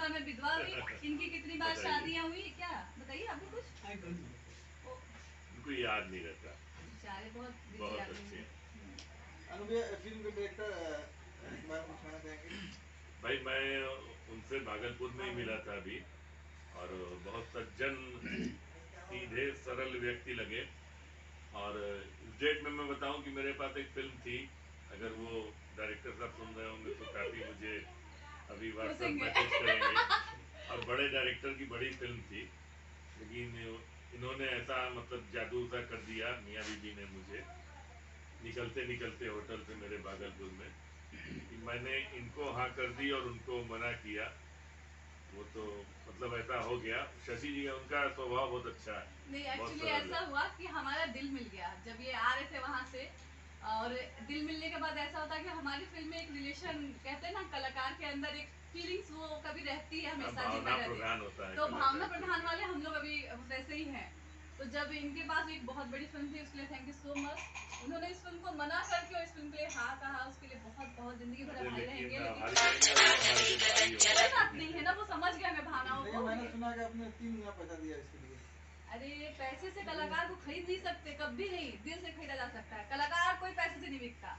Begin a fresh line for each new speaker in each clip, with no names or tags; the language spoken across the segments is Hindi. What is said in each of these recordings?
बार मैं विधवा हुई, इनकी कितनी बार शादियां हुई, क्या बताइए आपको कुछ?
उनको याद नहीं रहता।
बेचारे बहुत
बहुत
आदमी
अच्छे
हैं।
हैं। फिल्म के डायरेक्टर के बारे में कुछ कहना चाहेंगे?
भाई मैं उनसे भागलपुर में ही मिला था अभी, और बहुत सज्जन, सीधे सरल व्यक्ति लगे। और इस डेट में मैं बताऊं कि मेरे पास एक फिल्म थी, अगर वो डायरेक्टर साहब सुन रहे होंगे तो काफ़ी मुझे अभी व्हाट्सएप मैसेज करेंगे। और बड़े डायरेक्टर की बड़ी फिल्म थी, लेकिन इन्होंने ऐसा मतलब जादू सा कर दिया मियाँ बीबी ने मुझे, निकलते निकलते होटल से मेरे भागलपुर में, कि मैंने इनको हाँ कर दी और उनको मना किया। वो तो मतलब ऐसा हो गया। शशि जी उनका स्वभाव बहुत अच्छा है,
नहीं
बहुत
एक्चुअली
सरल
ऐसा
है।
हुआ कि हमारा दिल मिल गया जब ये आ रहे थे वहाँ से, और दिल मिलने के बाद ऐसा होता है कि हमारी फिल्म में एक रिलेशन, कहते हैं ना कलाकार के अंदर एक फीलिंग्स वो कभी रहती है हमेशा जिंदा
भावना
रहती
प्रधान
है।
होता है
तो भावना
कलाकार के
प्रधान
ऊपर।
वाले हम लोग अभी वैसे ही हैं। तो जब इनके पास एक बहुत बड़ी फिल्म थी, उसके लिए थैंक यू सो मच। उन्होंने इस फिल्म को मना करके और इस फिल्म के लिए हाँ कहा, उसके लिए बहुत बहुत जिंदगी भर
अरे
भाई रहेंगे।
लेकिन
लेकिन
भाई रहेंगे और वो हमारे लिए भाई
कोई
होंगे।
बात नहीं है ना, वो समझ गया मैं भावनाओं
लेकिन
को।
मैंने सुना कि आपने 3 गुना पैसा दिया इसके लिए।
अरे पैसे से कलाकार को खरीद नहीं सकते, कभी नहीं। दिल से खरीदा जा सकता है। कलाकार कोई पैसे से नहीं बिकता,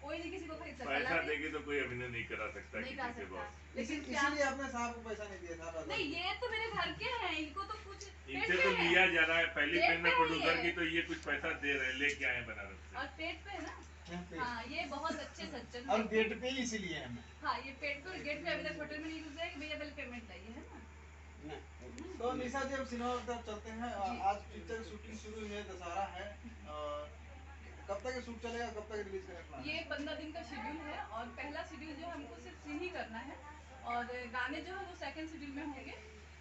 कोई नहीं किसी को खरीद सकता।
पैसा देके तो कोई अभिनय नहीं करा सकता
नहीं
किसी
करा
से
सकता,
बॉस।
लेकिन
इसीलिए आपने साहब को पैसा नहीं दिया था।
नहीं, ये तो मेरे घर के हैं, इनको तो कुछ पेट
इनसे
पे
तो
है।
लिया जा रहा है, पहली
पेट
फिल्म
पे
में
है
प्रोड्यूसर
ये।
की, तो ये कुछ पैसा दे रहे हैं, लेके आए बनारस से।
और पेट पे है ना। हाँ ये बहुत अच्छे सज्जन
और
व्यक्ति।
गेट पे ही इसीलिए हमें।
हाँ ये पेट पे और गेट पे अभी तक होटल में नहीं घुस रहे कि भैया पहले पेमेंट लाइए, है ना।
तो निशा जी, अब सिनेमा की तरफ चलते हैं।
जी।
आज पिक्चर की शूटिंग शुरू हुई है, दशहरा है। कब तक ये शूट चलेगा, कब तक रिलीज करने का प्लान
ये
है?
15 दिन का शेड्यूल है, और पहला शेड्यूल जो हमको सिर्फ सीन ही करना है, और गाने जो है वो सेकंड शेड्यूल में होंगे।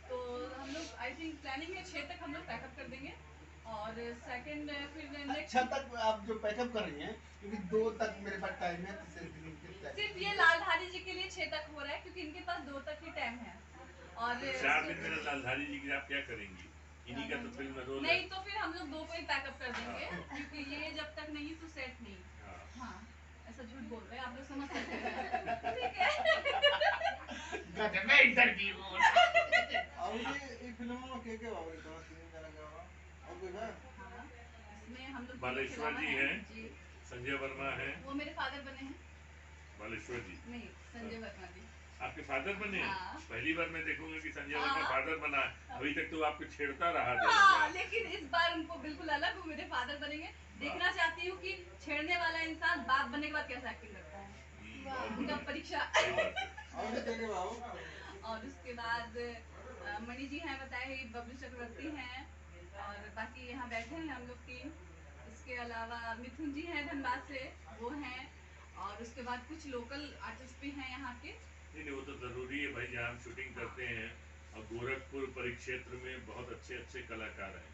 तो हम लोग आई थिंक प्लानिंग है 6 तक हम लोग पैकअप कर देंगे, और सेकंड फिर नेक्स्ट।
6 तक आप जो पैकअप कर रही हैं, क्योंकि 2 तक मेरे पास टाइम है, तो
सिर्फ ये लालधारी जी के लिए 6 तक हो रहा है, क्योंकि इनके पास 2 तक ही टाइम है। और
4 दिन में लालधारी जी की आप क्या करेंगी? इन्हीं का तो फिल्म में रोल है।
नहीं तो फिर हम लोग 2 को ही पैकअप कर देंगे, क्योंकि ये जब तक नहीं तो सेट नहीं। हाँ ऐसा झूठ बोल रहे हैं आप लोग, समझ सकते हैं। ठीक है।
गजब है इंटरव्यू। और ये फिल्म में के बाबू तो सीन जरा क्या हुआ और कोई है?
हाँ इसमें हम लोग
बालेश्वर जी हैं,
जी।
संजय वर्मा हैं।
वो मेरे फादर बने हैं।
बालेश्वर जी
नहीं, संजय वर्मा जी
आपके फादर बने हैं?
हाँ।
पहली बार मैं देखूंगा कि संजय
हाँ।
वर्मा फादर बना है। अभी तक तो आपको छेड़ता रहा
हाँ, लेकिन इस बार उनको बिल्कुल अलग, वो मेरे फादर बनेंगे। देखना चाहती हूँ कि छेड़ने वाला इंसान बाप बनने के बाद कैसा एक्टिंग करता है, उनका परीक्षा। और उसके बाद मणि जी हैं, बताए ही बबलू चक्रवर्ती हैं, और बाकी यहाँ बैठे हैं हम लोग टीम। इसके अलावा मिथुन जी हैं धनबाद से, वो हैं, और उसके बाद कुछ लोकल आर्टिस्ट भी हैं यहाँ के।
नहीं वो तो जरूरी है भाई, जहाँ हम शूटिंग करते हैं, और गोरखपुर परिक्षेत्र में बहुत अच्छे अच्छे कलाकार हैं।